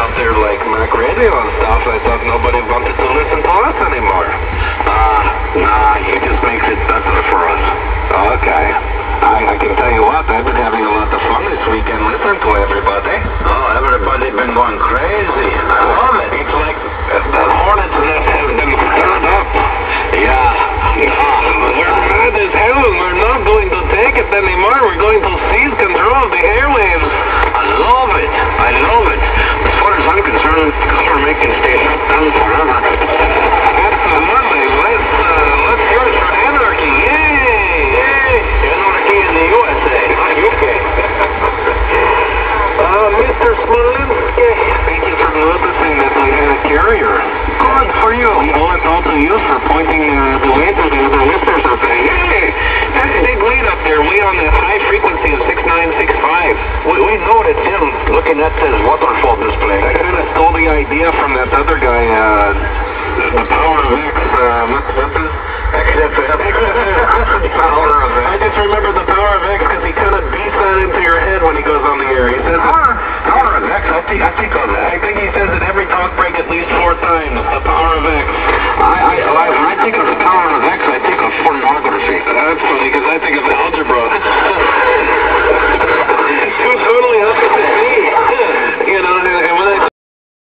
out there like Mac Radio and stuff, I thought nobody wanted to listen to us anymore. Nah, he just makes it better for us. Okay. I can tell you what, I've been having a lot of fun this weekend listening to everybody. Oh, everybody been going crazy. I love it. It's like the hornet's nest has been stirred up. Yeah. We're mad as hell and we're not going to take it anymore. We're going to seize control of the airwaves. I love it. I love it. As far as I'm concerned, government can stay shut down forever. Absolutely. Let's hear it for anarchy. Yay! Anarchy in the USA. UK. Mr. Smolinski, thank you for noticing that we had a carrier. Good for you. Oh, it's also used for pointing the way to the other listeners are saying, hey, that's a big lead up there, way on the high frequency of 6965. We noted him looking at his waterfall display. I kind of stole the idea from that other guy, the Power of X, what's his? Power of X. I just remember the Power of X because he kind of beats that into your head when he goes on the air. He says, Power of X, I think on that. I think he